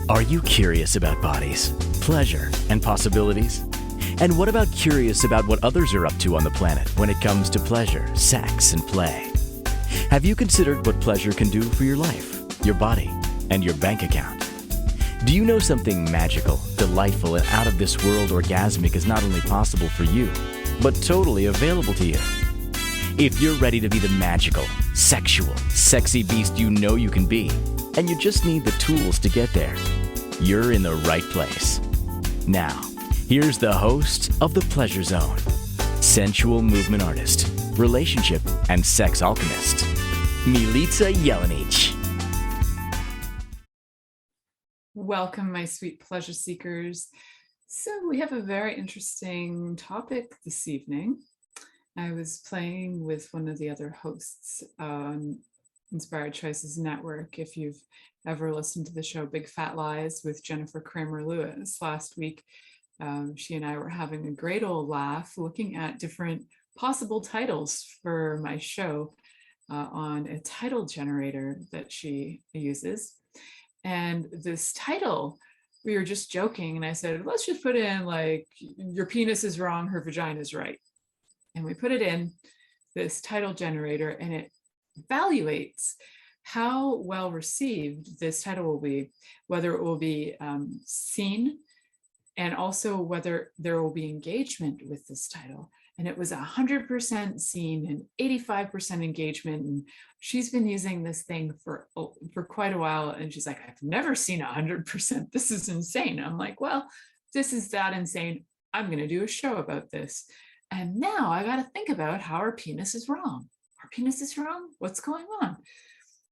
Are you curious about bodies, pleasure, and possibilities? And what about curious about what others are up to on the planet when it comes to pleasure, sex, and play? Have you considered what pleasure can do for your life, your body, and your bank account? Do you know something magical, delightful, and out of this world orgasmic is not only possible for you, but totally available to you? If you're ready to be the magical, sexual, sexy beast you know you can be, and you just need the tools to get there, you're in the right place. Now, here's the host of The Pleasure Zone, sensual movement artist, relationship and sex alchemist, Milica Jelenic. Welcome, my sweet pleasure seekers. So we have a very interesting topic this evening. I was playing with one of the other hosts on Inspired Choices Network. If you've ever listened to the show Big Fat Lies with Jennifer Kramer Lewis last week, she and I were having a great old laugh looking at different possible titles for my show on a title generator that she uses. And this title, we were just joking, and I said, let's just put in like, your penis is wrong, her vagina is right. And we put it in this title generator, and it evaluates how well received this title will be, whether it will be seen, and also whether there will be engagement with this title. And it was 100% seen and 85% engagement. And she's been using this thing for quite a while. And she's like, I've never seen 100%. This is insane. I'm like, well, this is that insane. I'm going to do a show about this. And now I got to think about how our penis is wrong. Our penis is wrong? What's going on?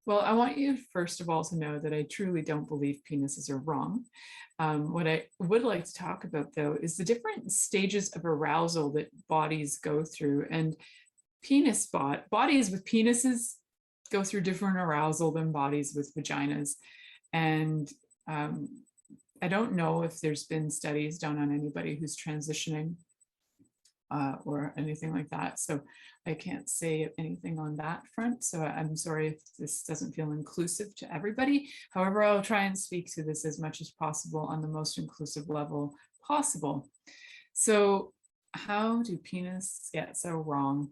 Well, I want you first of all to know that I truly don't believe penises are wrong. What I would like to talk about, though, is the different stages of arousal that bodies go through. And bodies with penises go through different arousal than bodies with vaginas. And I don't know if there's been studies done on anybody who's transitioning or anything like that. So I can't say anything on that front. So I'm sorry if this doesn't feel inclusive to everybody. However, I'll try and speak to this as much as possible on the most inclusive level possible. So how do penises get so wrong?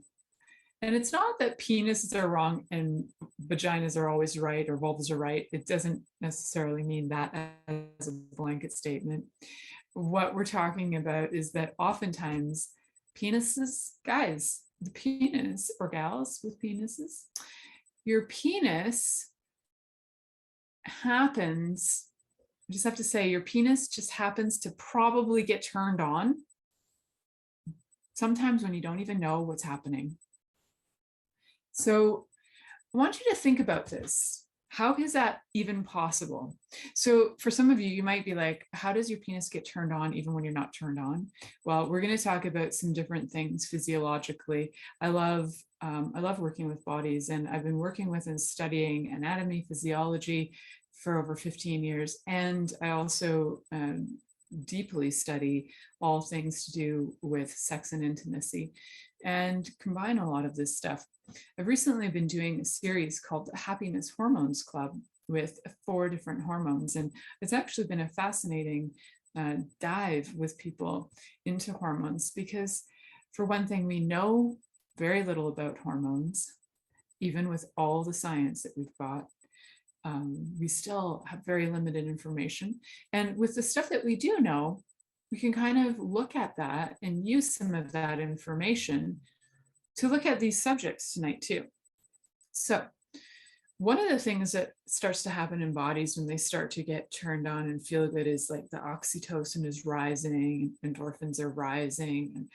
And it's not that penises are wrong and vaginas are always right or vulvas are right. It doesn't necessarily mean that as a blanket statement. What we're talking about is that oftentimes penises, guys, the penis, or gals with penises, your penis happens, I just have to say, your penis just happens to probably get turned on sometimes when you don't even know what's happening. So I want you to think about this. How is that even possible? So for some of you, you might be like, how does your penis get turned on even when you're not turned on? Well, we're going to talk about some different things physiologically. I love working with bodies, and I've been working with and studying anatomy, physiology for over 15 years. And I also deeply study all things to do with sex and intimacy and combine a lot of this stuff. I've recently been doing a series called the Happiness Hormones Club with 4 different hormones. And it's actually been a fascinating dive with people into hormones, because for one thing, we know very little about hormones, even with all the science that we've got. We still have very limited information. And with the stuff that we do know, we can kind of look at that and use some of that information to look at these subjects tonight too. So one of the things that starts to happen in bodies when they start to get turned on and feel good is like the oxytocin is rising, endorphins are rising, and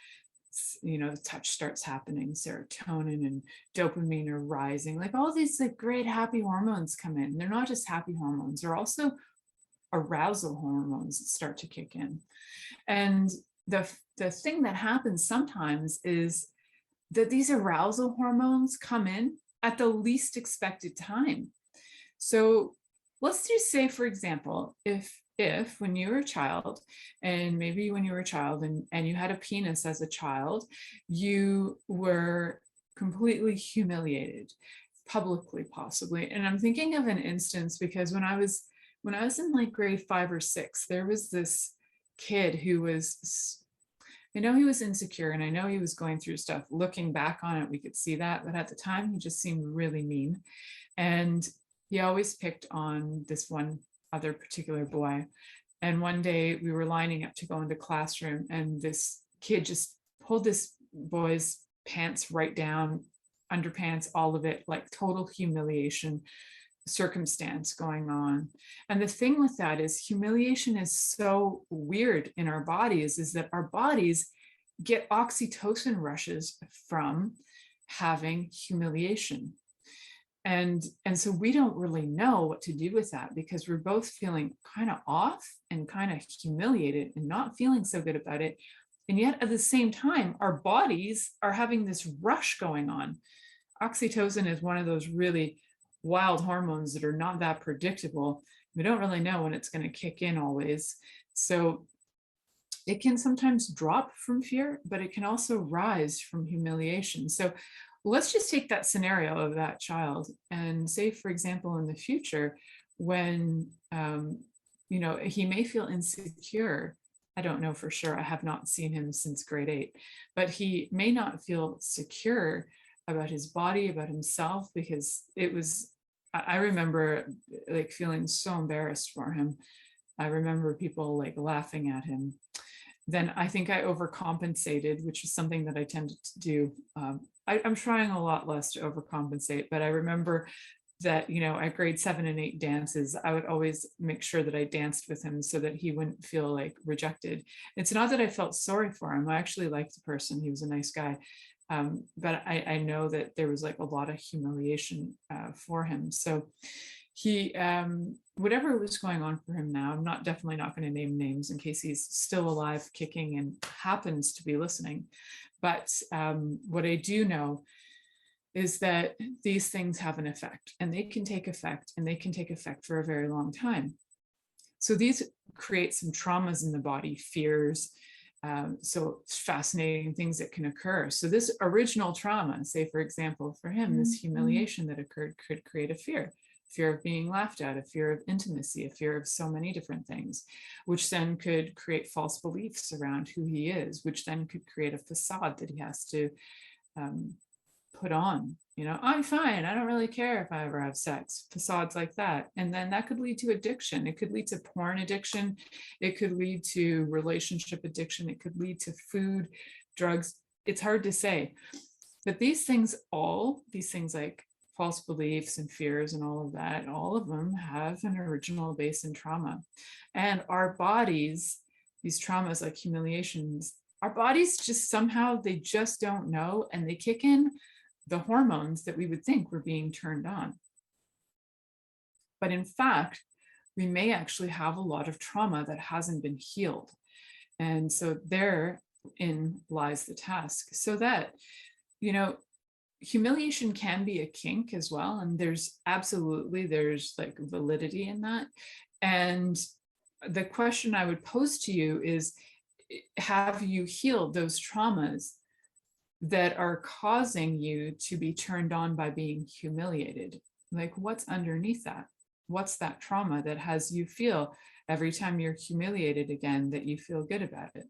the touch starts happening, serotonin and dopamine are rising, like all these like great happy hormones come in. They're not just happy hormones, they're also arousal hormones that start to kick in. And the thing that happens sometimes is that these arousal hormones come in at the least expected time. So let's just say, for example, if when you were a child, and maybe when you were a child and you had a penis as a child, you were completely humiliated, publicly possibly. And I'm thinking of an instance because when I was when I was in like grade 5 or 6, there was this kid who was, I know he was insecure and I know he was going through stuff. Looking back on it, we could see that. But at the time, he just seemed really mean. And he always picked on this one other particular boy. And one day we were lining up to go into classroom, and this kid just pulled this boy's pants right down, underpants, all of it, like total humiliation circumstance going on. And the thing with that is humiliation is so weird in our bodies, is that our bodies get oxytocin rushes from having humiliation. And so we don't really know what to do with that, because we're both feeling kind of off and kind of humiliated and not feeling so good about it. And yet at the same time, our bodies are having this rush going on. Oxytocin is one of those really wild hormones that are not that predictable. We don't really know when it's going to kick in always. So it can sometimes drop from fear, but it can also rise from humiliation. So let's just take that scenario of that child and say, for example, in the future, when he may feel insecure. I don't know for sure. I have not seen him since grade 8, but he may not feel secure about his body, about himself, because I remember like feeling so embarrassed for him. I remember people like laughing at him. Then I think I overcompensated, which is something that I tended to do. I'm trying a lot less to overcompensate, but I remember that, at grade 7 and 8 dances, I would always make sure that I danced with him so that he wouldn't feel like rejected. It's not that I felt sorry for him. I actually liked the person. He was a nice guy. But I know that there was like a lot of humiliation for him. So he, whatever was going on for him now, I'm definitely not going to name names in case he's still alive, kicking, and happens to be listening. But what I do know is that these things have an effect, and they can take effect, and they can take effect for a very long time. So these create some traumas in the body, fears. So it's fascinating things that can occur. So this original trauma, say, for example, for him, this humiliation that occurred could create a fear of being laughed at, a fear of intimacy, a fear of so many different things, which then could create false beliefs around who he is, which then could create a facade that he has to put on. I'm fine, I don't really care if I ever have sex, facades like that. And then that could lead to addiction. It could lead to porn addiction, it could lead to relationship addiction, it could lead to food, drugs. It's hard to say, but these things like false beliefs and fears and all of them have an original base in trauma. And our bodies, these traumas like humiliations, our bodies just somehow, they just don't know, and they kick in the hormones that we would think were being turned on. But in fact, we may actually have a lot of trauma that hasn't been healed. And so therein lies the task. So that, humiliation can be a kink as well. And there's like validity in that. And the question I would pose to you is, have you healed those traumas that are causing you to be turned on by being humiliated? Like, what's underneath that? What's that trauma that has you feel every time you're humiliated again that you feel good about it?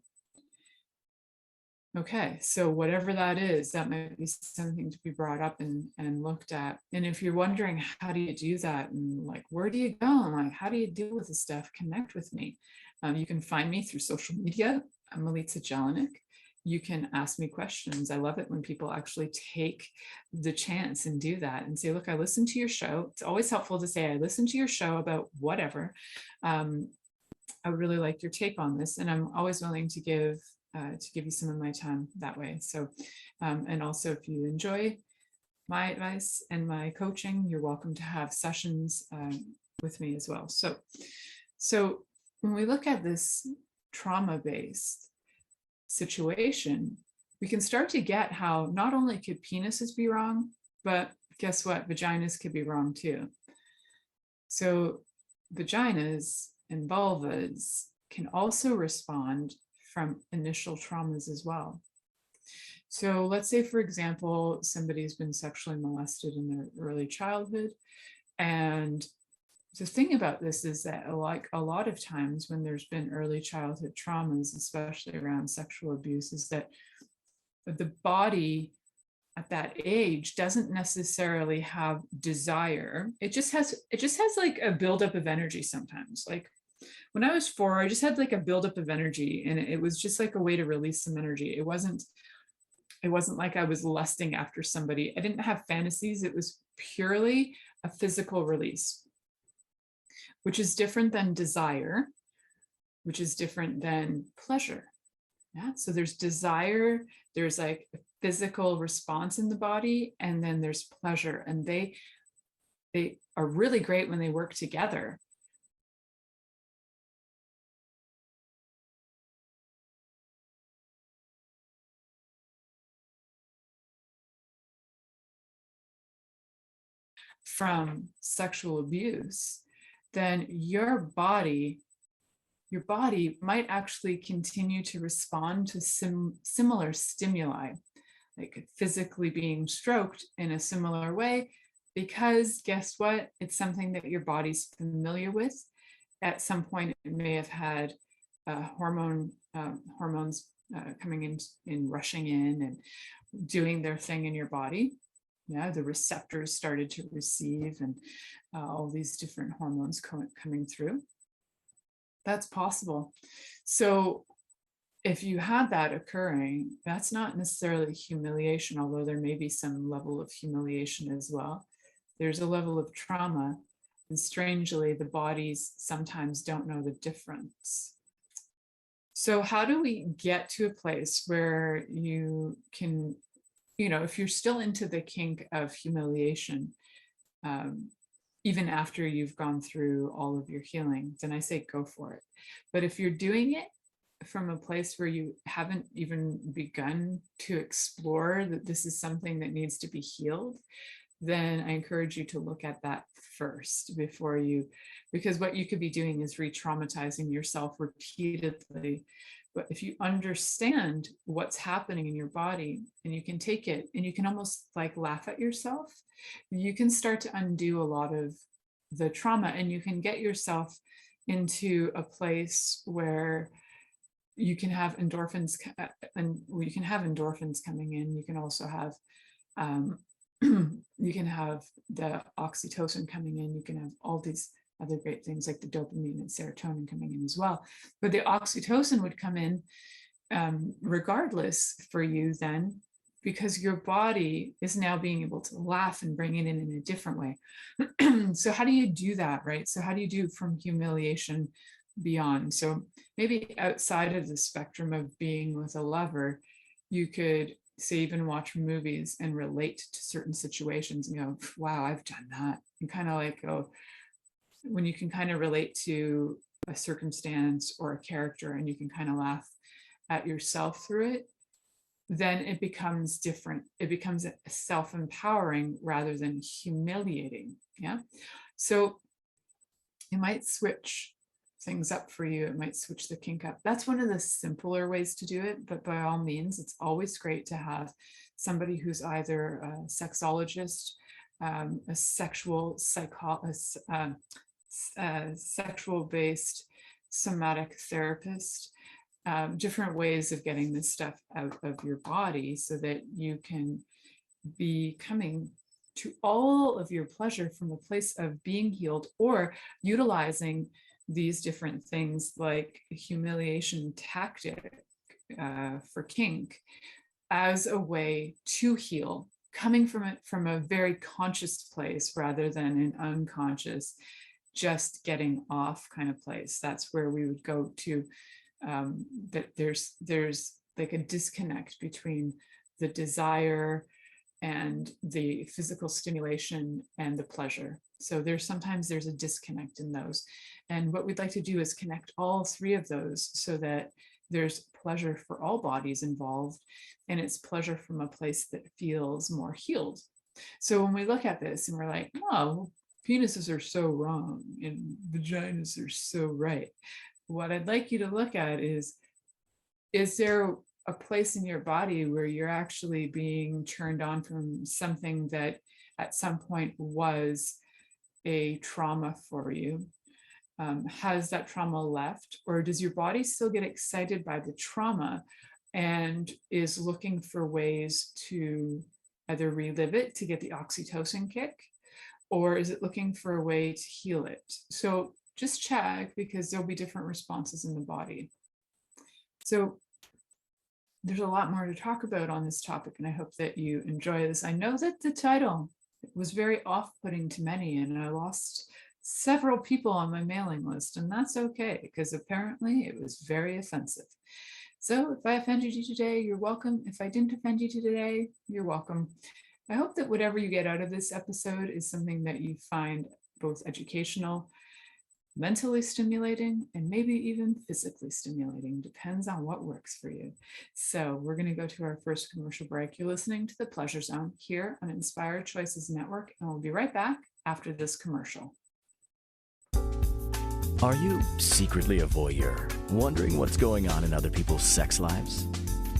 Okay, so whatever that is, that might be something to be brought up and looked at. And if you're wondering, how do you do that? And like, where do you go? And like, how do you deal with this stuff? Connect with me. You can find me through social media. I'm Milica Jelenic. You can ask me questions. I love it when people actually take the chance and do that and say, look, I listened to your show. It's always helpful to say, I listened to your show about whatever. I would really like your take on this. And I'm always willing to give you some of my time that way. So, and also if you enjoy my advice and my coaching, you're welcome to have sessions with me as well. So when we look at this trauma-based situation, we can start to get how not only could penises be wrong, but guess what? Vaginas could be wrong too. So vaginas and vulvas can also respond from initial traumas as well. So let's say, for example, somebody's been sexually molested in their early childhood, and the thing about this is that, like a lot of times when there's been early childhood traumas, especially around sexual abuse, is that the body at that age doesn't necessarily have desire. It just has like a buildup of energy sometimes. Like when I was 4, I just had like a buildup of energy, and it was just like a way to release some energy. It wasn't like I was lusting after somebody. I didn't have fantasies. It was purely a physical release, which is different than desire, which is different than pleasure. Yeah. So there's desire, there's like a physical response in the body, and then there's pleasure. And they are really great when they work together. From sexual abuse, then your body might actually continue to respond to similar stimuli, like physically being stroked in a similar way, because guess what? It's something that your body's familiar with. At some point, it may have had hormones coming in, rushing in and doing their thing in your body. Yeah, the receptors started to receive, and all these different hormones coming through. That's possible. So if you had that occurring, that's not necessarily humiliation, although there may be some level of humiliation as well. There's a level of trauma, and strangely, the bodies sometimes don't know the difference. So how do we get to a place where you can, if you're still into the kink of humiliation, even after you've gone through all of your healing, then I say go for it. But if you're doing it from a place where you haven't even begun to explore that this is something that needs to be healed, then I encourage you to look at that first before because what you could be doing is re-traumatizing yourself repeatedly. But if you understand what's happening in your body, and you can take it and you can almost like laugh at yourself, you can start to undo a lot of the trauma, and you can get yourself into a place where you can have endorphins, and you can have endorphins coming in. You can also have you can have the oxytocin coming in. You can have all these other great things like the dopamine and serotonin coming in as well. But the oxytocin would come in regardless for you then, because your body is now being able to laugh and bring it in a different way. So how do you do that, right? So how do you do from humiliation beyond? So maybe outside of the spectrum of being with a lover, you could say even watch movies and relate to certain situations and go, wow, I've done that. And kind of like go, when you can kind of relate to a circumstance or a character and you can kind of laugh at yourself through it, then it becomes different. It becomes self-empowering rather than humiliating. Yeah. So it might switch things up for you. It might switch the kink up. That's one of the simpler ways to do it. But by all means, it's always great to have somebody who's either a sexologist, a sexual-based somatic therapist, different ways of getting this stuff out of your body so that you can be coming to all of your pleasure from a place of being healed, or utilizing these different things like humiliation tactic for kink as a way to heal, coming from a very conscious place rather than an unconscious, just getting off kind of place. That's where we would go to, that there's like a disconnect between the desire and the physical stimulation and the pleasure. So sometimes there's a disconnect in those. And what we'd like to do is connect all three of those so that there's pleasure for all bodies involved, and it's pleasure from a place that feels more healed. So when we look at this and we're like, oh, penises are so wrong and vaginas are so right, what I'd like you to look at is there a place in your body where you're actually being turned on from something that at some point was a trauma for you? Has that trauma left, or does your body still get excited by the trauma and is looking for ways to either relive it to get the oxytocin kick, or is it looking for a way to heal it? So just check, because there'll be different responses in the body. So there's a lot more to talk about on this topic, and I hope that you enjoy this. I know that the title was very off-putting to many, and I lost several people on my mailing list, and that's okay, because apparently it was very offensive. So if I offended you today, you're welcome. If I didn't offend you today, you're welcome. I hope that whatever you get out of this episode is something that you find both educational, mentally stimulating, and maybe even physically stimulating. Depends on what works for you. So we're going to go to our first commercial break. You're listening to The Pleasure Zone here on Inspired Choices Network, and we'll be right back after this commercial. Are you secretly a voyeur, wondering what's going on in other people's sex lives?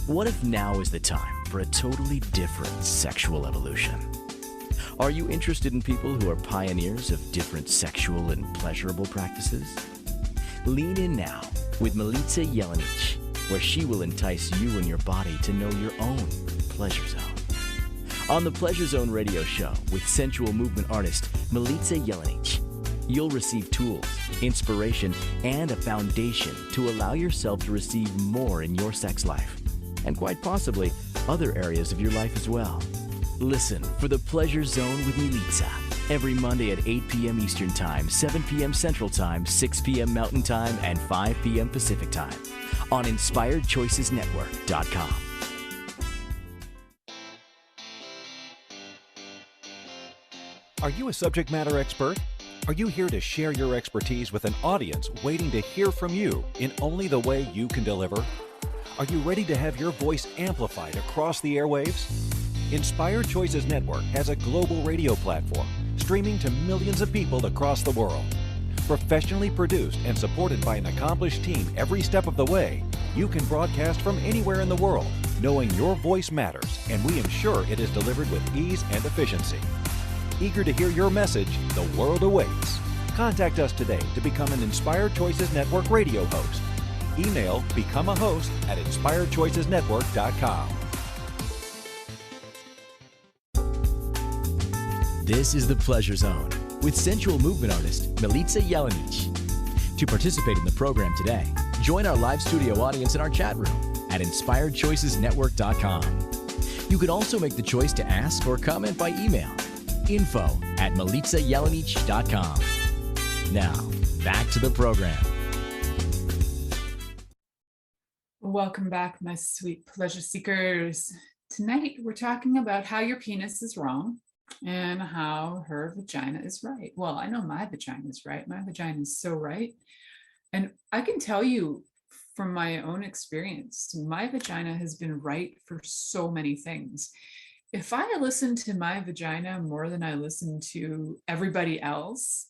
What if now is the time for a totally different sexual evolution? Are you interested in people who are pioneers of different sexual and pleasurable practices? Lean in now with Milica Jelenic, where she will entice you and your body to know your own pleasure zone. On the Pleasure Zone radio show with sensual movement artist Milica Jelenic, you'll receive tools, inspiration, and a foundation to allow yourself to receive more in your sex life, and quite possibly other areas of your life as well. Listen for The Pleasure Zone with Milica every Monday at 8 p.m. Eastern Time, 7 p.m. Central Time, 6 p.m. Mountain Time, and 5 p.m. Pacific Time on InspiredChoicesNetwork.com. Are you a subject matter expert? Are you here to share your expertise with an audience waiting to hear from you in only the way you can deliver? Are you ready to have your voice amplified across the airwaves? Inspired Choices Network has a global radio platform streaming to millions of people across the world. Professionally produced and supported by an accomplished team every step of the way, you can broadcast from anywhere in the world, knowing your voice matters, and we ensure it is delivered with ease and efficiency. Eager to hear your message, the world awaits. Contact us today to become an Inspired Choices Network radio host. Email become a host at inspiredchoicesnetwork.com. This is The Pleasure Zone with sensual movement artist Milica Jelenic. To participate in the program today, join our live studio audience in our chat room at inspiredchoicesnetwork.com. You can also make the choice to ask or comment by email. info@milicajelenic.com. Now, back to the program. Welcome back, my sweet pleasure seekers. Tonight, we're talking about how your penis is wrong and how her vagina is right. Well, I know my vagina is right. My vagina is so right. And I can tell you from my own experience, my vagina has been right for so many things. If I listen to my vagina more than I listen to everybody else,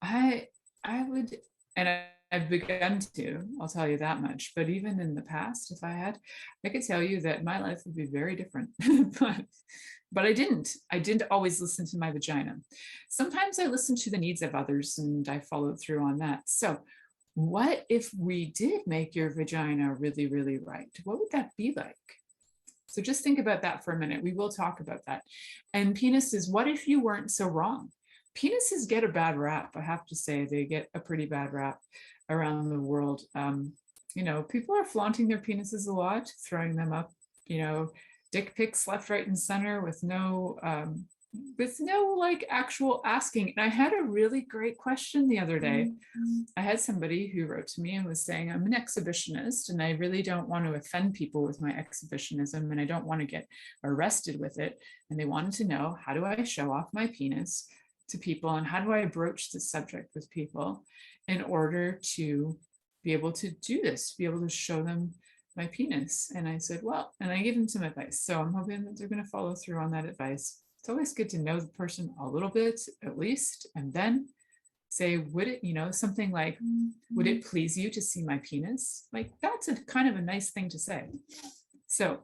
I would, and I've begun to, I'll tell you that much. But even in the past, if I had, I could tell you that my life would be very different. but I didn't always listen to my vagina. Sometimes I listened to the needs of others and I followed through on that. So what if we did make your vagina really, really right? What would that be like? So just think about that for a minute. We will talk about that. And penises, what if you weren't so wrong? Penises get a bad rap. I have to say, they get a pretty bad rap around the world. People are flaunting their penises a lot, throwing them up, dick pics left, right, and center with no like actual asking. And I had a really great question the other day. I had somebody who wrote to me and was saying, I'm an exhibitionist and I really don't want to offend people with my exhibitionism and I don't want to get arrested with it. And they wanted to know, how do I show off my penis to people and how do I broach the subject with people in order to be able to do this, be able to show them my penis? And I said, well, and I gave them some advice. So I'm hoping that they're going to follow through on that advice. It's always good to know the person a little bit, at least, and then say, would it, something like, would it please you to see my penis? Like, that's a kind of a nice thing to say. So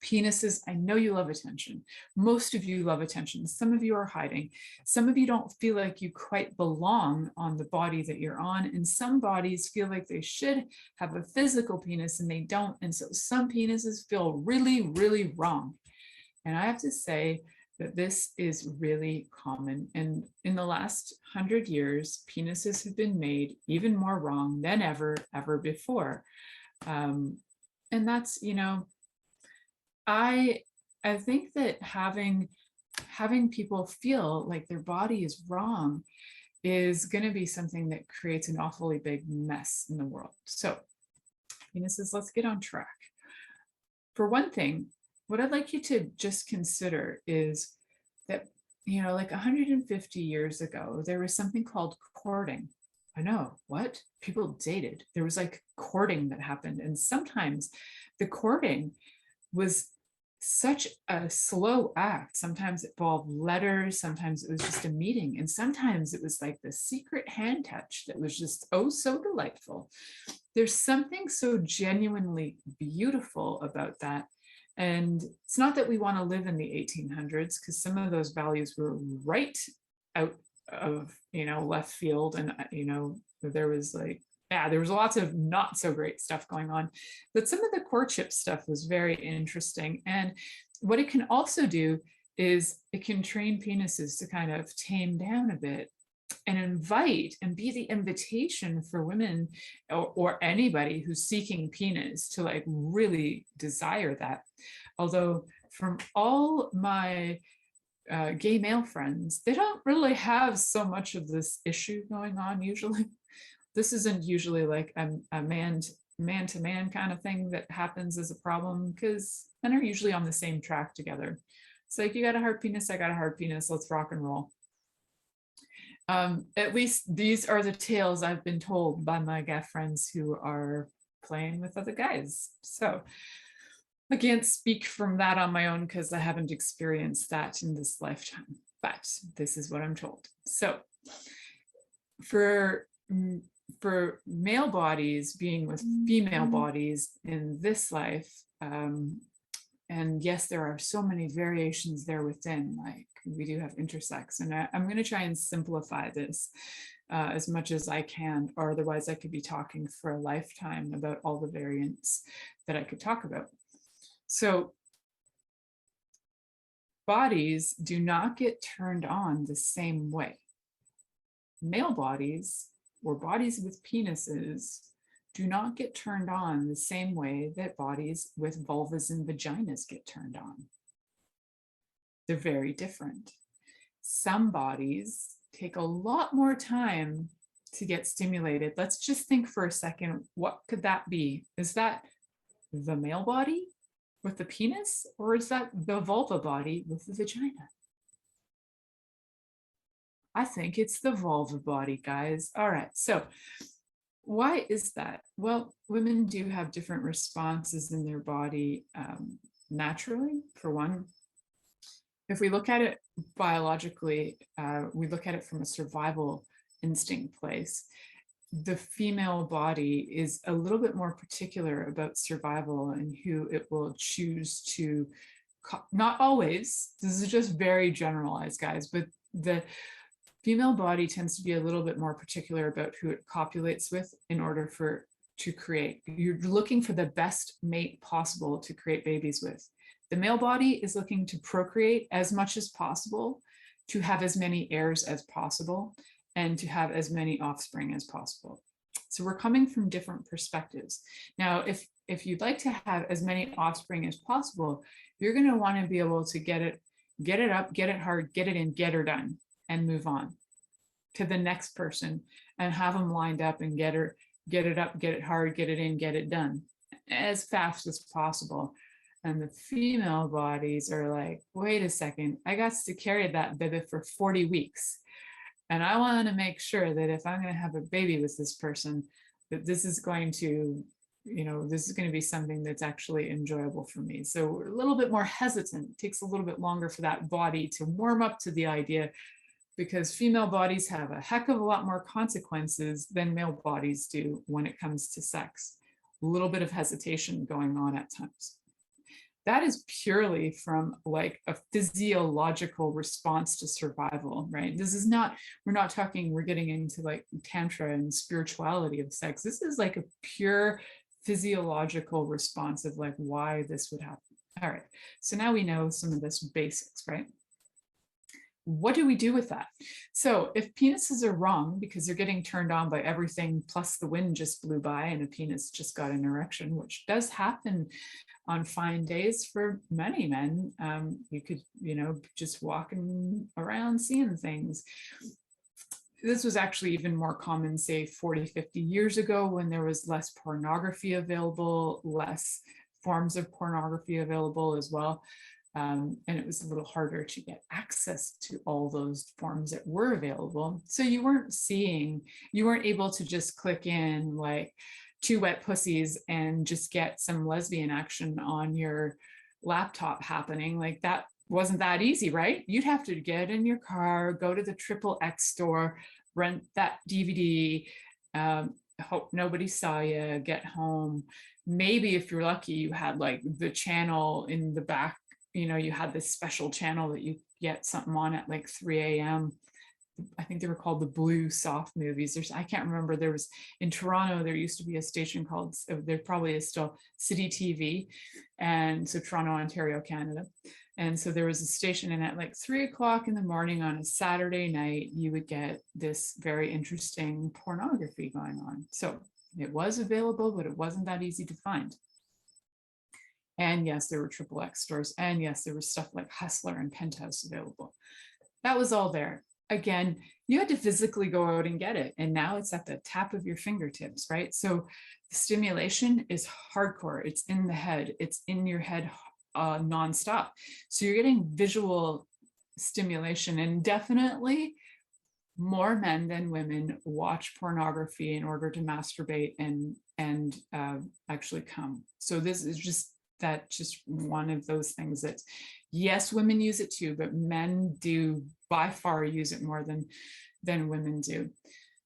Penises, I know you love attention. Most of you love attention. Some of you are hiding. Some of you don't feel like you quite belong on the body that you're on. And some bodies feel like they should have a physical penis and they don't. And so some penises feel really, really wrong. And I have to say that this is really common. And in the last 100 years, penises have been made even more wrong than ever before. And that's, I think that having people feel like their body is wrong is going to be something that creates an awfully big mess in the world. So penises, let's get on track. For one thing, what I'd like you to just consider is that, like 150 years ago, there was something called courting. I know, what? People dated. There was like courting that happened. And sometimes the courting was such a slow act. Sometimes it involved letters, sometimes it was just a meeting, and sometimes it was like the secret hand touch that was just oh so delightful. There's something so genuinely beautiful about that. And it's not that we want to live in the 1800s, because some of those values were right out of left field, and there was there was lots of not so great stuff going on, but some of the courtship stuff was very interesting. And what it can also do is it can train penises to kind of tame down a bit and invite and be the invitation for women or anybody who's seeking penis to like really desire that. Although from all my gay male friends, they don't really have so much of this issue going on usually. This isn't usually like a man-to-man kind of thing that happens as a problem, because men are usually on the same track together. It's like, you got a hard penis, I got a hard penis, let's rock and roll. At least these are the tales I've been told by my guy friends who are playing with other guys. So I can't speak from that on my own because I haven't experienced that in this lifetime, but this is what I'm told. So for male bodies being with female bodies in this life, and yes, there are so many variations there within, like we do have intersex, and I'm going to try and simplify this as much as I can, or otherwise I could be talking for a lifetime about all the variants that I could talk about. So bodies do not get turned on the same way. Male bodies, or bodies with penises, do not get turned on the same way that bodies with vulvas and vaginas get turned on. They're very different. Some bodies take a lot more time to get stimulated. Let's just think for a second, what could that be? Is that the male body with the penis, or is that the vulva body with the vagina? I think it's the vulva body, guys. All right, so why is that? Well, women do have different responses in their body naturally, for one. If we look at it biologically, we look at it from a survival instinct place. The female body is a little bit more particular about survival and who it will choose to, not always, this is just very generalized, guys, but the female body tends to be a little bit more particular about who it copulates with in order to create. You're looking for the best mate possible to create babies with. The male body is looking to procreate as much as possible, to have as many heirs as possible, and to have as many offspring as possible. So we're coming from different perspectives. Now, if you'd like to have as many offspring as possible, you're going to want to be able to get it up, get it hard, get it in, get her done, and move on to the next person and have them lined up and get it up, get it hard, get it in, get it done as fast as possible. And the female bodies are like, wait a second, I got to carry that baby for 40 weeks. And I want to make sure that if I'm going to have a baby with this person, that this is going to, this is going to be something that's actually enjoyable for me. So we're a little bit more hesitant. It takes a little bit longer for that body to warm up to the idea, because female bodies have a heck of a lot more consequences than male bodies do when it comes to sex. A little bit of hesitation going on at times. that is purely from like a physiological response to survival, right? This is not, we're not talking, we're getting into like tantra and spirituality of sex. This is like a pure physiological response of like why this would happen. All right, so now we know some of this basics, right? What do we do with that? So if penises are wrong because they're getting turned on by everything, plus the wind just blew by and a penis just got an erection, which does happen on fine days for many men. You could, just walking around seeing things. This was actually even more common, say 40, 50 years ago, when there was less pornography available, less forms of pornography available as well. And it was a little harder to get access to all those forms that were available. So you weren't able to just click in like 2 wet pussies and just get some lesbian action on your laptop happening. Like that wasn't that easy, right? You'd have to get in your car, go to the XXX store, rent that DVD, hope nobody saw you, get home. Maybe if you're lucky, you had like the channel in the back, you had this special channel that you get something on at like 3 a.m. I think they were called the blue soft movies. I can't remember. There was in Toronto, there used to be a station called, there probably is still, City TV. And so Toronto, Ontario, Canada. And so there was a station, and at like 3 o'clock in the morning on a Saturday night, you would get this very interesting pornography going on. So it was available, but it wasn't that easy to find. And yes, there were XXX stores. And yes, there was stuff like Hustler and Penthouse available. That was all there. Again, you had to physically go out and get it. And now it's at the tap of your fingertips, right? So the stimulation is hardcore. It's in the head. It's in your head nonstop. So you're getting visual stimulation, and definitely more men than women watch pornography in order to masturbate and actually come. So this is just one of those things that, yes, women use it too, but men do by far use it more than women do.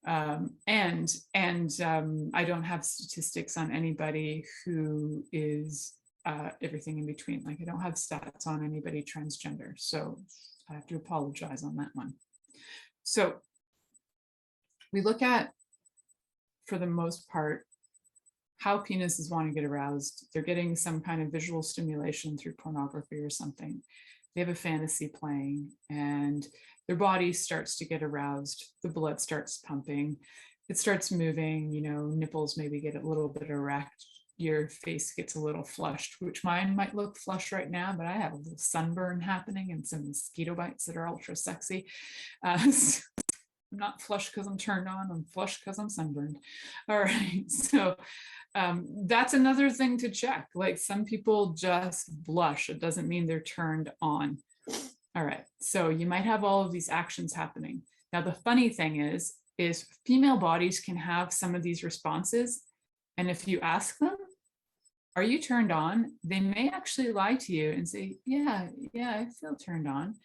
And I don't have statistics on anybody who is everything in between. Like I don't have stats on anybody transgender. So I have to apologize on that one. So we look at, for the most part, how penises want to get aroused. They're getting some kind of visual stimulation through pornography or something. They have a fantasy playing and their body starts to get aroused. The blood starts pumping. It starts moving, nipples maybe get a little bit erect. Your face gets a little flushed, which mine might look flushed right now, but I have a little sunburn happening and some mosquito bites that are ultra sexy. I'm not flushed because I'm turned on, I'm flushed because I'm sunburned. All right, so that's another thing to check. Like some people just blush. It doesn't mean they're turned on. All right, so you might have all of these actions happening. Now, the funny thing is female bodies can have some of these responses. And if you ask them, are you turned on? They may actually lie to you and say, yeah, I feel turned on.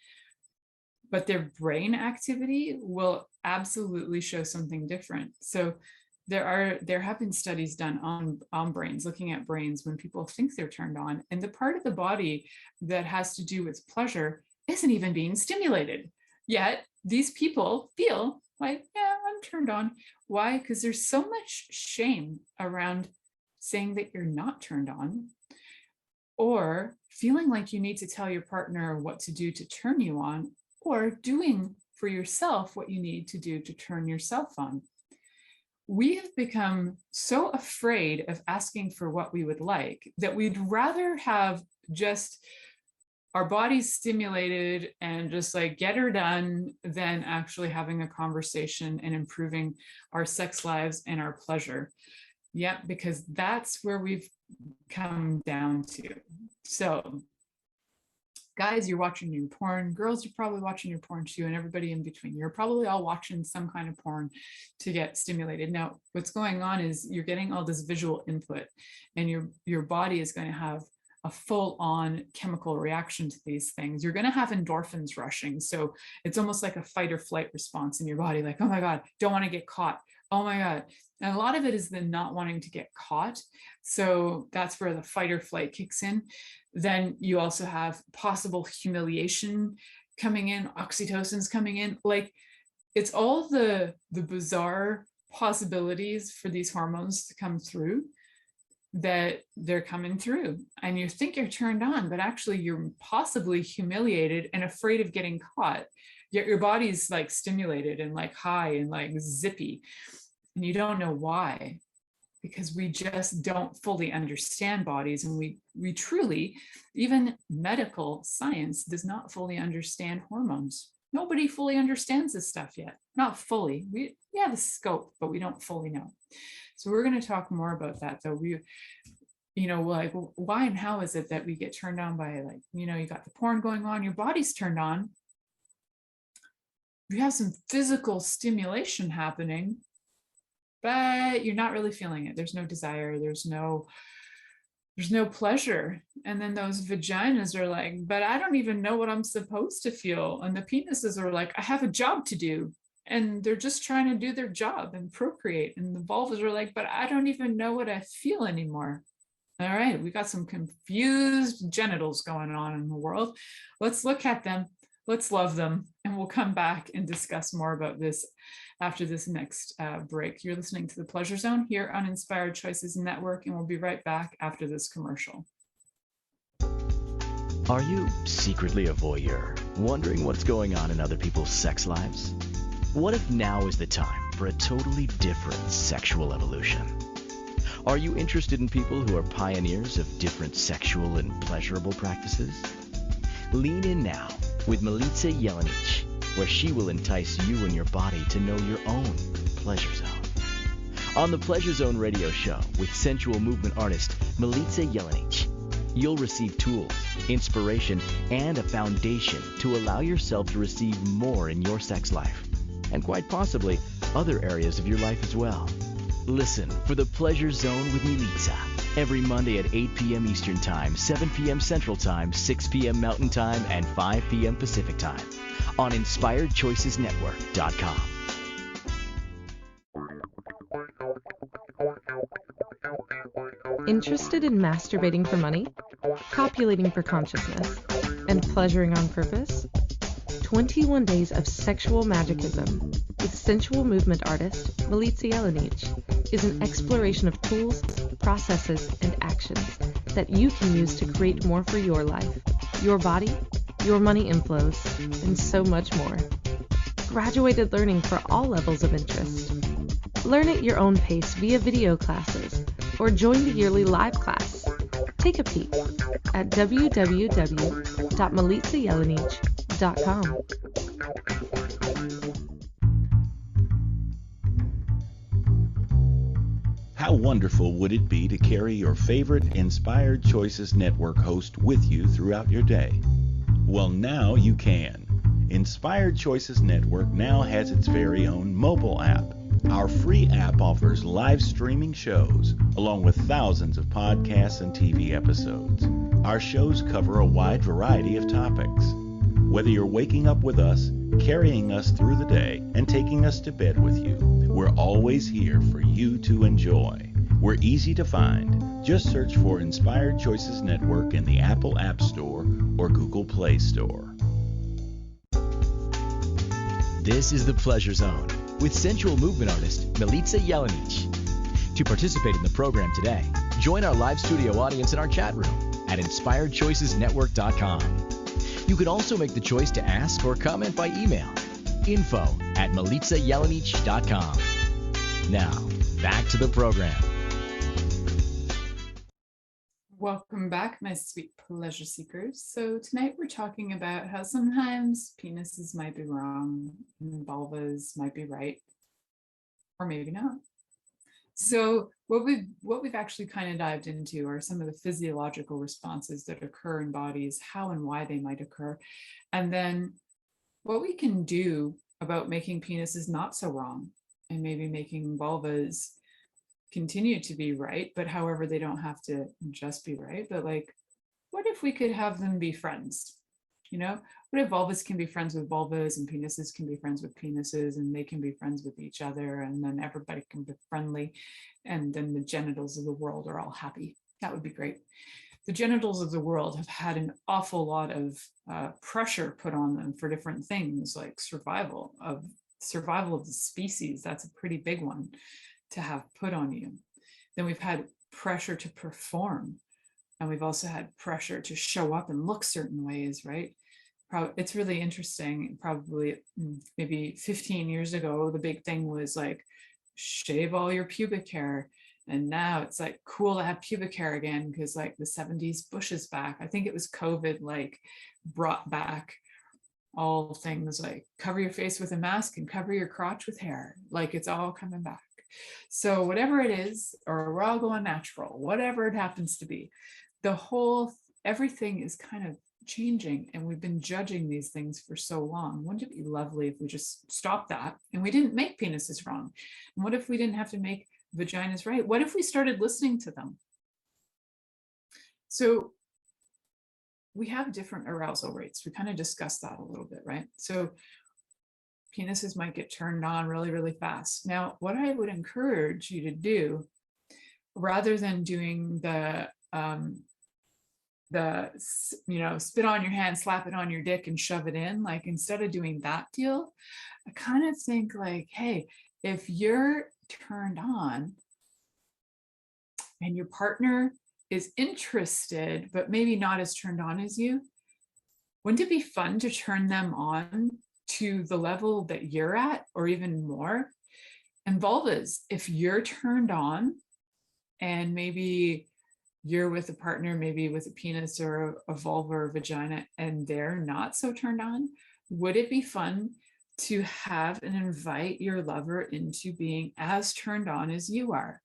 But their brain activity will absolutely show something different. So there have been studies done on brains, looking at brains when people think they're turned on, and the part of the body that has to do with pleasure isn't even being stimulated. Yet these people feel like, yeah, I'm turned on. Why? Because there's so much shame around saying that you're not turned on, or feeling like you need to tell your partner what to do to turn you on, or doing for yourself what you need to do to turn yourself on. We have become so afraid of asking for what we would like that we'd rather have just our bodies stimulated and just like get her done than actually having a conversation and improving our sex lives and our pleasure. Yeah, because that's where we've come down to. So guys, you're watching your porn. Girls, you're probably watching your porn too, and everybody in between. You're probably all watching some kind of porn to get stimulated. Now, what's going on is you're getting all this visual input, and your body is going to have a full-on chemical reaction to these things. You're going to have endorphins rushing. So it's almost like a fight or flight response in your body, like, oh my God, don't want to get caught. Oh my God. And a lot of it is the not wanting to get caught. So that's where the fight or flight kicks in. then you also have possible humiliation coming in, oxytocin's coming in. Like, it's all the bizarre possibilities for these hormones to come through, that they're coming through, and you think you're turned on, but actually you're possibly humiliated and afraid of getting caught. Yet your body's like stimulated and like high and like zippy, and you don't know why, because we just don't fully understand bodies. And we truly, even medical science does not fully understand hormones. Nobody fully understands this stuff yet. Not fully. We have a scope, but we don't fully know. So we're going to talk more about that, though. Like, why and how is it that we get turned on by, like, you got the porn going on, your body's turned on, you have some physical stimulation happening, but you're not really feeling it. There's no desire. There's no pleasure. And then those vaginas are like, but I don't even know what I'm supposed to feel. And the penises are like, I have a job to do. And they're just trying to do their job and procreate. And the vulvas are like, but I don't even know what I feel anymore. All right, we got some confused genitals going on in the world. Let's look at them. Let's love them. And we'll come back and discuss more about this after this next break. You're listening to The Pleasure Zone here on Inspired Choices Network, and we'll be right back after this commercial. Are you secretly a voyeur, wondering what's going on in other people's sex lives? What if now is the time for a totally different sexual evolution? Are you interested in people who are pioneers of different sexual and pleasurable practices? Lean in now with Milica Jelenic, where she will entice you and your body to know your own pleasure zone. On the Pleasure Zone radio show with sensual movement artist Milica Jelenic, you'll receive tools, inspiration, and a foundation to allow yourself to receive more in your sex life, and quite possibly other areas of your life as well. Listen for The Pleasure Zone with Milica every Monday at 8 p.m. Eastern Time, 7 p.m. Central Time, 6 p.m. Mountain Time, and 5 p.m. Pacific Time on InspiredChoicesNetwork.com. Interested in masturbating for money, copulating for consciousness, and pleasuring on purpose? 21 Days of Sexual Magicism with sensual movement artist Milica Jelenic is an exploration of tools, processes, and actions that you can use to create more for your life, your body, your money inflows, and so much more. Graduated learning for all levels of interest. Learn at your own pace via video classes or join the yearly live class. Take a peek at www.milicajelenic.com. How wonderful would it be to carry your favorite Inspired Choices Network host with you throughout your day? Well, now you can. Inspired Choices Network now has its very own mobile app. Our free app offers live streaming shows, along with thousands of podcasts and TV episodes. Our shows cover a wide variety of topics. Whether you're waking up with us, carrying us through the day, and taking us to bed with you, we're always here for you to enjoy. We're easy to find. Just search for Inspired Choices Network in the Apple App Store or Google Play Store. This is The Pleasure Zone with sensual movement artist Milica Jelenic. To participate in the program today, join our live studio audience in our chat room at InspiredChoicesNetwork.com. You can also make the choice to ask or comment by email, info@MilicaJelenic.com. Now, back to the program. Welcome back, my sweet pleasure seekers. So tonight we're talking about how sometimes penises might be wrong and vulvas might be right, or maybe not. So what we've actually kind of dived into are some of the physiological responses that occur in bodies, how and why they might occur, and then what we can do about making penises not so wrong, and maybe making vulvas continue to be right, but however, they don't have to just be right. But like, what if we could have them be friends? What if vulvas can be friends with vulvas and penises can be friends with penises, and they can be friends with each other, and then everybody can be friendly, and then the genitals of the world are all happy? That would be great. the genitals of the world have had an awful lot of pressure put on them for different things, like survival of the species. That's a pretty big one to have put on you. Then we've had pressure to perform, and we've also had pressure to show up and look certain ways, right? It's really interesting. Probably maybe 15 years ago, the big thing was like shave all your pubic hair. And now it's like cool to have pubic hair again, because like the 70s bush is back. I think it was COVID like brought back all things like cover your face with a mask and cover your crotch with hair. Like it's all coming back. So whatever it is, or we're all going natural, whatever it happens to be, everything is kind of changing, and we've been judging these things for so long. Wouldn't it be lovely if we just stopped that and we didn't make penises wrong? And what if we didn't have to make vaginas right? What if we started listening to them? So we have different arousal rates. We kind of discussed that a little bit, right? So penises might get turned on really, really fast. Now, what I would encourage you to do, rather than doing the spit on your hand, slap it on your dick and shove it in, like instead of doing that deal, I kind of think like, hey, if you're turned on and your partner is interested, but maybe not as turned on as you, wouldn't it be fun to turn them on to the level that you're at, or even more? And vulvas, if you're turned on and maybe you're with a partner, maybe with a penis or a vulva or vagina, and they're not so turned on, would it be fun to have and invite your lover into being as turned on as you are?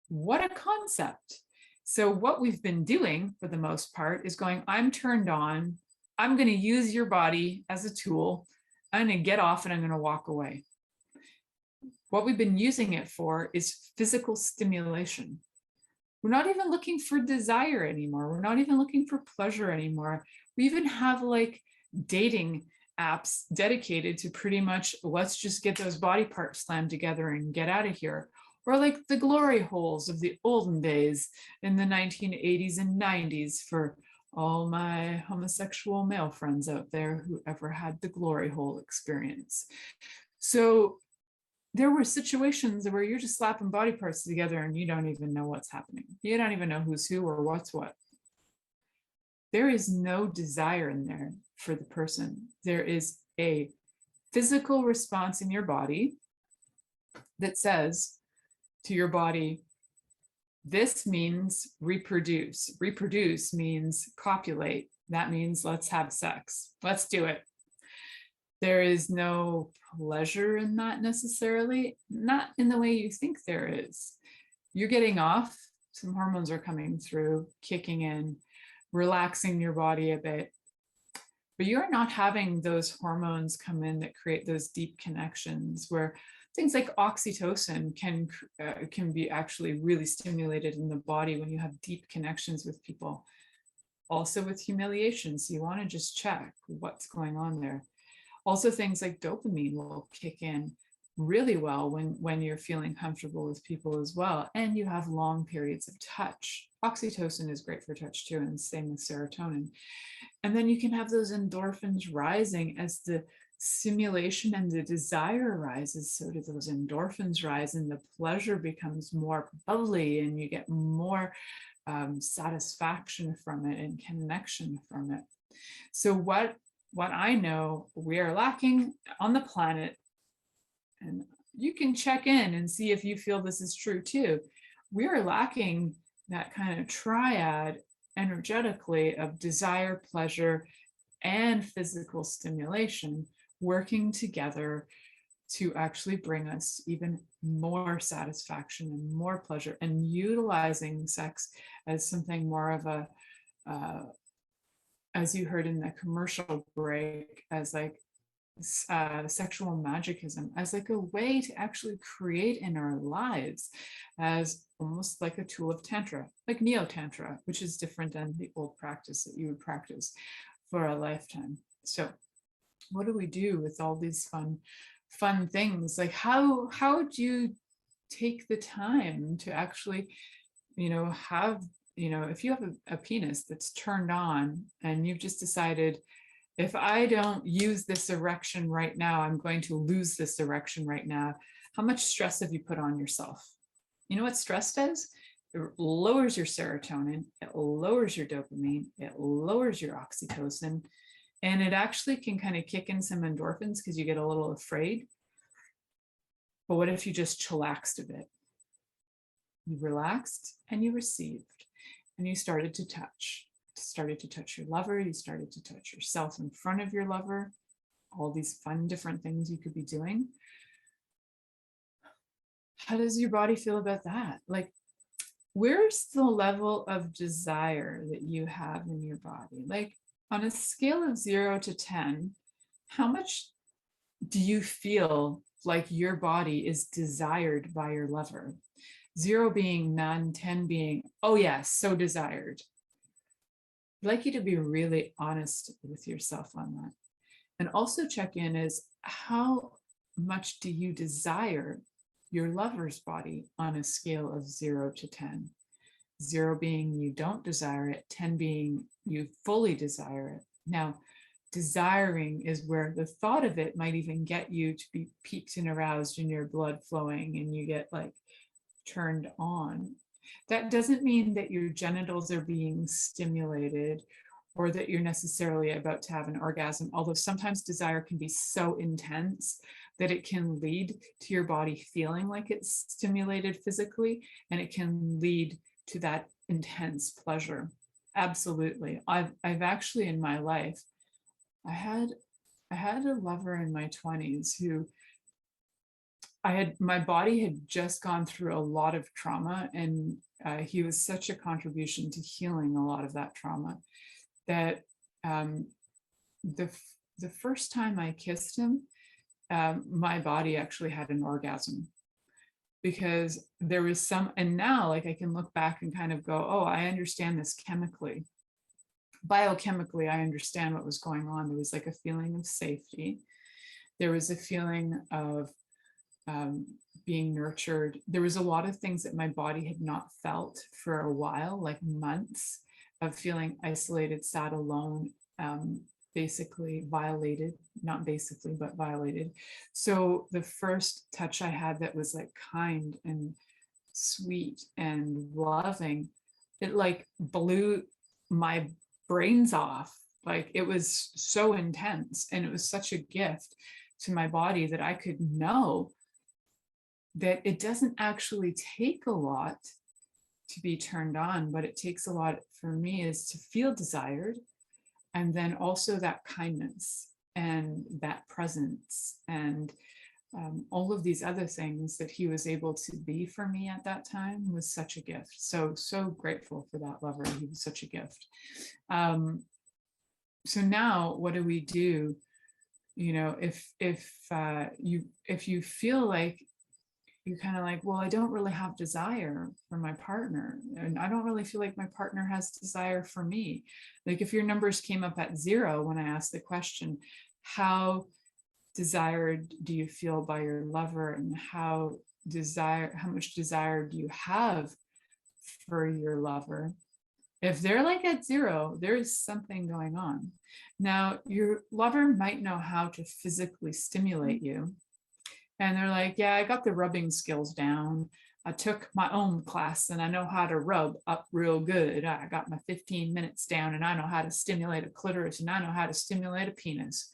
What a concept. So what we've been doing for the most part is going, I'm turned on, I'm going to use your body as a tool, I'm going to get off and I'm going to walk away. What we've been using it for is physical stimulation. We're not even looking for desire anymore. We're not even looking for pleasure anymore. We even have like dating apps dedicated to pretty much, let's just get those body parts slammed together and get out of here. Or like the glory holes of the olden days in the 1980s and 90s for all my homosexual male friends out there who ever had the glory hole experience. So there were situations where you're just slapping body parts together and you don't even know what's happening. You don't even know who's who or what's what. There is no desire in there for the person. There is a physical response in your body that says to your body, this means reproduce. Reproduce means copulate. That means let's have sex. Let's do it. There is no pleasure in that necessarily, not in the way you think there is. You're getting off, some hormones are coming through, kicking in, relaxing your body a bit, but you're not having those hormones come in that create those deep connections where things like oxytocin can be actually really stimulated in the body when you have deep connections with people. Also with humiliation, so you want to just check what's going on there. Also, things like dopamine will kick in really well when you're feeling comfortable with people as well, and you have long periods of touch. Oxytocin is great for touch too, and same with serotonin. And then you can have those endorphins rising as the stimulation and the desire rises. So do those endorphins rise, and the pleasure becomes more bubbly, and you get more satisfaction from it and connection from it. So what I know we are lacking on the planet, and you can check in and see if you feel this is true too, we are lacking that kind of triad energetically of desire, pleasure, and physical stimulation working together to actually bring us even more satisfaction and more pleasure, and utilizing sex as something more of a as you heard in the commercial break, as like sexual magicism, as like a way to actually create in our lives as almost like a tool of tantra, like neo-tantra, which is different than the old practice that you would practice for a lifetime. So what do we do with all these fun things? Like how do you take the time to actually, have if you have a penis that's turned on and you've just decided, if I don't use this erection right now, I'm going to lose this erection right now. How much stress have you put on yourself? You know what stress does? It lowers your serotonin, it lowers your dopamine, it lowers your oxytocin, and it actually can kind of kick in some endorphins because you get a little afraid. But what if you just chillaxed a bit? You relaxed and you received, and you started to touch your lover, you started to touch yourself in front of your lover, all these fun different things you could be doing. How does your body feel about that? Like, where's the level of desire that you have in your body? Like, on a scale of 0 to 10, how much do you feel like your body is desired by your lover? 0 being none, 10 being, oh yes, so desired. I'd like you to be really honest with yourself on that. And also check in is, how much do you desire your lover's body on a scale of 0 to 10? 0 being you don't desire it, 10 being you fully desire it. Now, desiring is where the thought of it might even get you to be piqued and aroused and your blood flowing and you get like turned on. That doesn't mean that your genitals are being stimulated or that you're necessarily about to have an orgasm, although sometimes desire can be so intense that it can lead to your body feeling like it's stimulated physically, and it can lead to that intense pleasure. Absolutely. I've actually in my life, I had a lover in my 20s who my body had just gone through a lot of trauma, and he was such a contribution to healing a lot of that trauma that the first time I kissed him, my body actually had an orgasm, because there was some, and now like I can look back and kind of go, oh, I understand this chemically. Biochemically, I understand what was going on. There was like a feeling of safety. There was a feeling of being nurtured. There was a lot of things that my body had not felt for a while, like months of feeling isolated, sad, alone, basically violated, not basically, but violated. So the first touch I had that was like kind and sweet and loving, it like blew my brains off. Like, it was so intense, and it was such a gift to my body that I could know that it doesn't actually take a lot to be turned on, but it takes a lot for me is to feel desired, and then also that kindness and that presence and all of these other things that he was able to be for me at that time was such a gift. So grateful for that lover. He was such a gift. So now what do we do? If you feel like you're kind of like, well, I don't really have desire for my partner, and I don't really feel like my partner has desire for me. Like, if your numbers came up at 0 when I asked the question, how desired do you feel by your lover, and how much desire do you have for your lover? If they're like at 0, there is something going on. Now, your lover might know how to physically stimulate you. And they're like, yeah, I got the rubbing skills down. I took my own class and I know how to rub up real good. I got my 15 minutes down and I know how to stimulate a clitoris and I know how to stimulate a penis.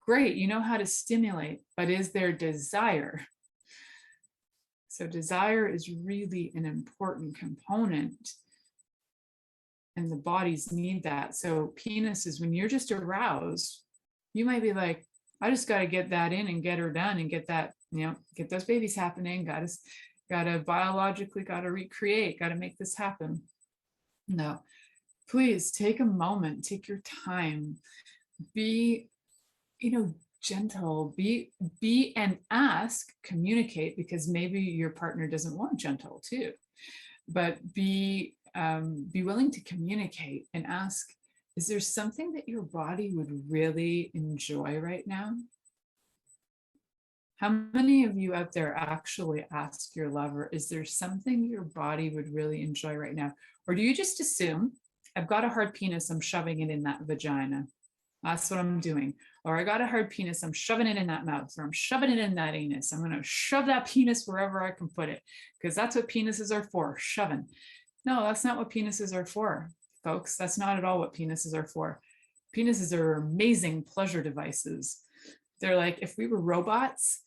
Great, you know how to stimulate, but is there desire? So desire is really an important component, and the bodies need that. So penis is when you're just aroused, you might be like, I just got to get that in and get her done and get that, get those babies happening. Got to biologically, got to recreate, got to make this happen. No, please take a moment, take your time, be, gentle, be and ask, communicate, because maybe your partner doesn't want gentle too, but be willing to communicate and ask, is there something that your body would really enjoy right now? How many of you out there actually ask your lover, is there something your body would really enjoy right now? Or do you just assume, I've got a hard penis, I'm shoving it in that vagina. That's what I'm doing. Or I got a hard penis, I'm shoving it in that mouth, or I'm shoving it in that anus. I'm going to shove that penis wherever I can put it, because that's what penises are for, shoving. No, that's not what penises are for, folks. That's not at all what penises are for. Penises are amazing pleasure devices. They're like, if we were robots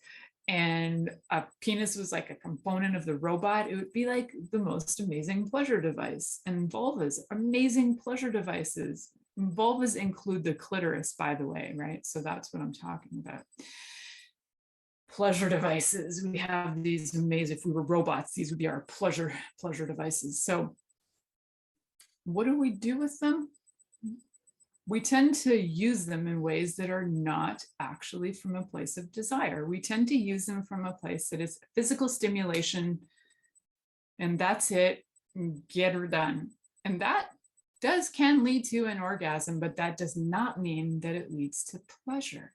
and a penis was like a component of the robot, it would be like the most amazing pleasure device. And vulvas, amazing pleasure devices. Vulvas include the clitoris, by the way, right? So that's what I'm talking about. Pleasure devices. We have these amazing, if we were robots, these would be our pleasure devices. So what do we do with them? We tend to use them in ways that are not actually from a place of desire. We tend to use them from a place that is physical stimulation, and that's it, get her done. And that can lead to an orgasm, but that does not mean that it leads to pleasure.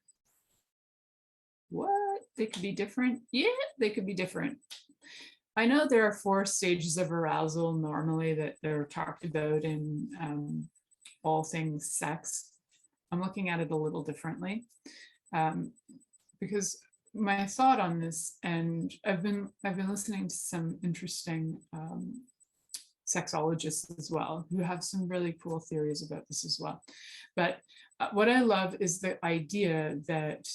What? They could be different? Yeah, they could be different. I know there are 4 stages of arousal normally that they're talked about in all things sex. I'm looking at it a little differently because my thought on this, and I've been listening to some interesting sexologists as well, who have some really cool theories about this as well. But what I love is the idea that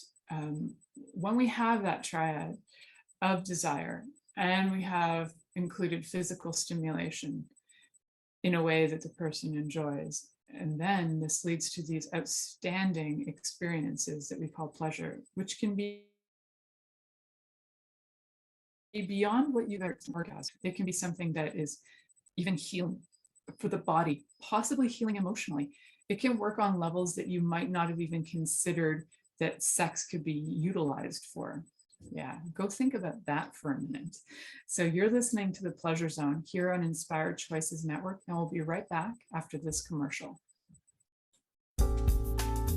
when we have that triad of desire and we have included physical stimulation in a way that the person enjoys, and then this leads to these outstanding experiences that we call pleasure, which can be beyond what you've ever orgasmed. It can be something that is even healing for the body, possibly healing emotionally. It can work on levels that you might not have even considered that sex could be utilized for. Yeah, go think about that for a minute. So you're listening to The Pleasure Zone here on Inspired Choices Network, and we'll be right back after this commercial.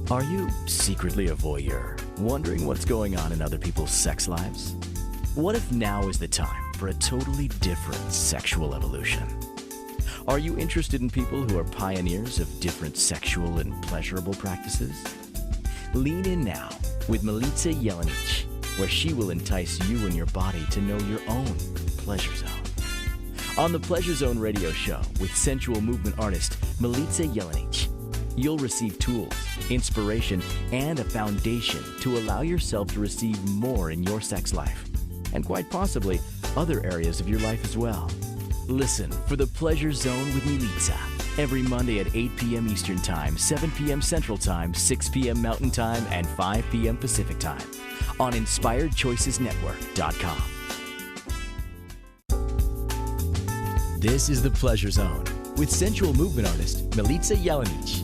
Are you secretly a voyeur, wondering what's going on in other people's sex lives? What if now is the time for a totally different sexual evolution? Are you interested in people who are pioneers of different sexual and pleasurable practices? Lean in now with Milica Jelenic, where she will entice you and your body to know your own pleasure zone. On the Pleasure Zone radio show with sensual movement artist Milica Jelenic, you'll receive tools, inspiration, and a foundation to allow yourself to receive more in your sex life, and quite possibly other areas of your life as well. Listen for the Pleasure Zone with Milica every Monday at 8 p.m. Eastern Time, 7 p.m. Central Time, 6 p.m. Mountain Time, and 5 p.m. Pacific Time on InspiredChoicesNetwork.com. This is the Pleasure Zone with sensual movement artist Milica Jelenic.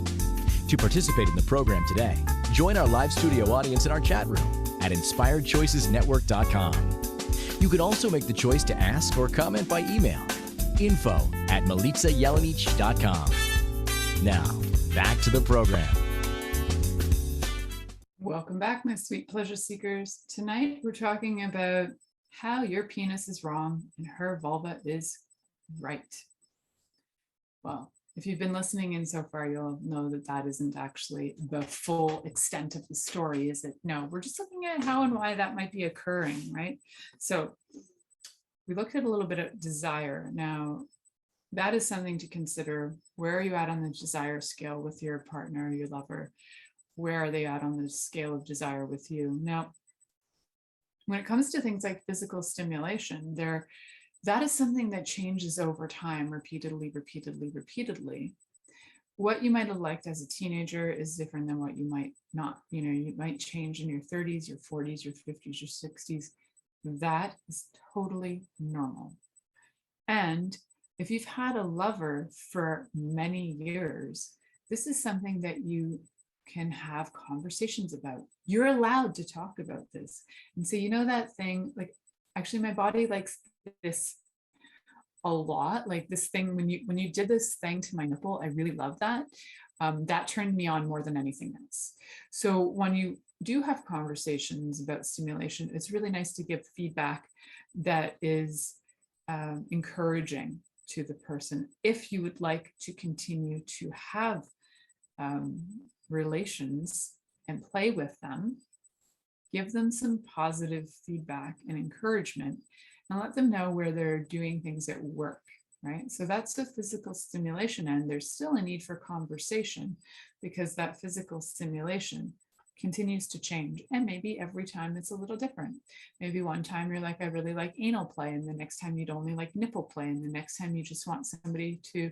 To participate in the program today, join our live studio audience in our chat room at InspiredChoicesNetwork.com. You can also make the choice to ask or comment by email, info@MilicaJelenic.com. Now, back to the program. Welcome back, my sweet pleasure seekers. Tonight, we're talking about how your penis is wrong and her vulva is right. Well, if you've been listening in so far, you'll know that that isn't actually the full extent of the story, is it? No, we're just looking at how and why that might be occurring, right? So we looked at a little bit of desire. Now, that is something to consider. Where are you at on the desire scale with your partner, your lover? Where are they at on the scale of desire with you? Now, when it comes to things like physical stimulation, that is something that changes over time, repeatedly. What you might have liked as a teenager is different than what you might not. You know, you might change in your 30s, your 40s, your 50s, your 60s. That is totally normal. And if you've had a lover for many years, this is something that you can have conversations about. You're allowed to talk about this and say, you know, that thing, like, actually my body likes this a lot, like this thing when you did this thing to my nipple, I really love that. That turned me on more than anything else. So when you do have conversations about stimulation, it's really nice to give feedback that is encouraging to the person. If you would like to continue to have relations and play with them, give them some positive feedback and encouragement, and let them know where they're doing things that work, right? So that's the physical stimulation, and there's still a need for conversation because that physical stimulation continues to change. And maybe every time it's a little different. Maybe one time you're like, I really like anal play, and the next time you'd only like nipple play, and the next time you just want somebody to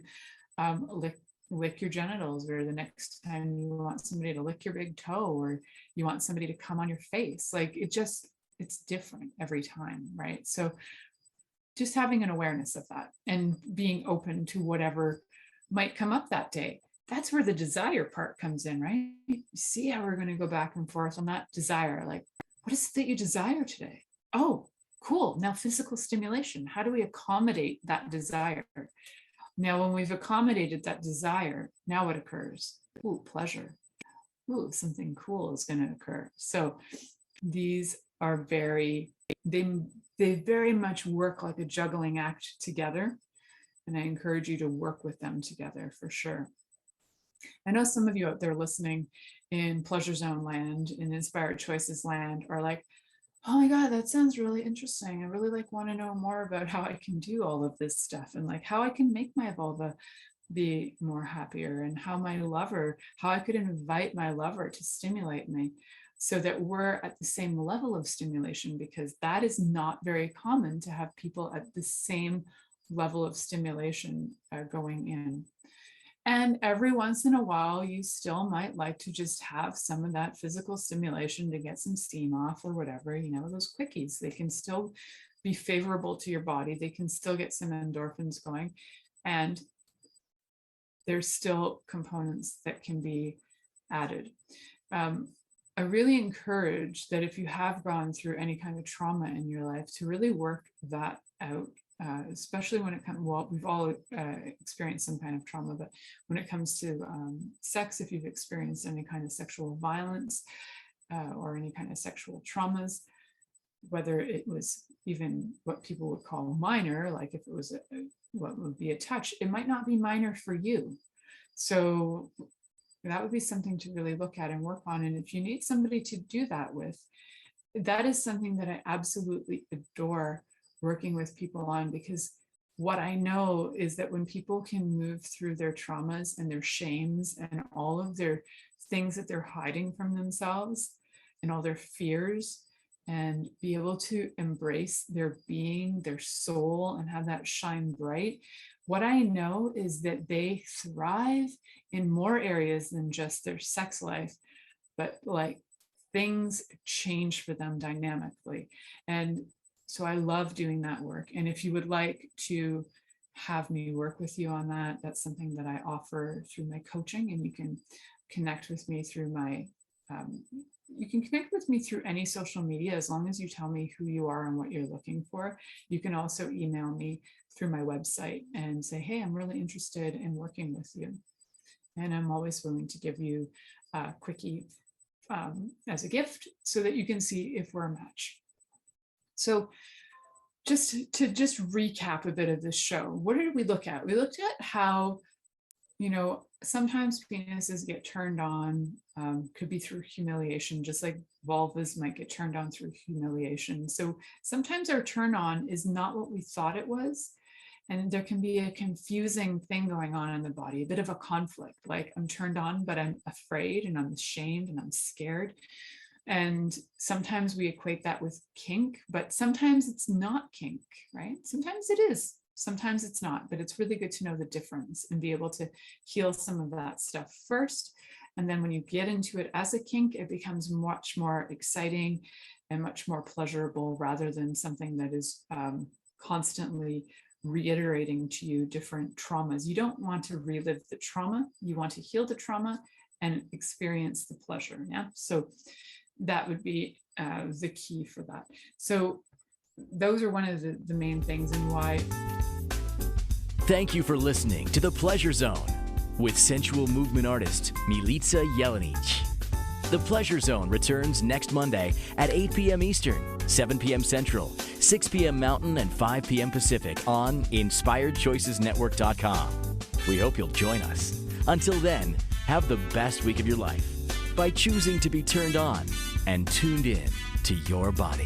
lick your genitals, or the next time you want somebody to lick your big toe, or you want somebody to come on your face. Like it's different every time, right? So just having an awareness of that and being open to whatever might come up that day. That's where the desire part comes in, right? You see how we're going to go back and forth on that desire. Like, what is it that you desire today? Oh, cool. Now physical stimulation. How do we accommodate that desire? Now, when we've accommodated that desire, now what occurs? Ooh, pleasure. Ooh, something cool is going to occur. So these are they very much work like a juggling act together. And I encourage you to work with them together for sure. I know some of you out there listening in Pleasure Zone land, in Inspired Choices land, are like, oh my God, that sounds really interesting. I really want to know more about how I can do all of this stuff, and like how I can make my vulva be more happier, and how I could invite my lover to stimulate me so that we're at the same level of stimulation, because that is not very common to have people at the same level of stimulation going in. And every once in a while, you still might like to just have some of that physical stimulation to get some steam off or whatever, those quickies. They can still be favorable to your body. They can still get some endorphins going. And there's still components that can be added. I really encourage that if you have gone through any kind of trauma in your life, to really work that out. Especially when it comes, well, we've all experienced some kind of trauma, but when it comes to sex, if you've experienced any kind of sexual violence or any kind of sexual traumas, whether it was even what people would call minor, like if it was what would be a touch, it might not be minor for you. So that would be something to really look at and work on. And if you need somebody to do that with, that is something that I absolutely adore working with people on, because what I know is that when people can move through their traumas and their shames and all of their things that they're hiding from themselves and all their fears, and be able to embrace their being, their soul, and have that shine bright, what I know is that they thrive in more areas than just their sex life, but like things change for them dynamically. And so I love doing that work. And if you would like to have me work with you on that, that's something that I offer through my coaching. And you can connect with me through any social media, as long as you tell me who you are and what you're looking for. You can also email me through my website and say, hey, I'm really interested in working with you. And I'm always willing to give you a quickie as a gift so that you can see if we're a match. So just to recap a bit of this show, what did we look at? We looked at how, sometimes penises get turned on, could be through humiliation, just like vulvas might get turned on through humiliation. So sometimes our turn on is not what we thought it was. And there can be a confusing thing going on in the body, a bit of a conflict, like I'm turned on, but I'm afraid and I'm ashamed and I'm scared. And sometimes we equate that with kink, but sometimes it's not kink, right? Sometimes it is, sometimes it's not, but it's really good to know the difference and be able to heal some of that stuff first. And then when you get into it as a kink, it becomes much more exciting and much more pleasurable, rather than something that is constantly reiterating to you different traumas. You don't want to relive the trauma. You want to heal the trauma and experience the pleasure. Yeah. So that would be the key for that. So those are one of the main things, and why. Thank you for listening to The Pleasure Zone with sensual movement artist Milica Jelenic. The Pleasure Zone returns next Monday at 8 p.m. Eastern, 7 p.m. Central, 6 p.m. Mountain, and 5 p.m. Pacific on InspiredChoicesNetwork.com. We hope you'll join us. Until then, have the best week of your life by choosing to be turned on and tuned in to your body.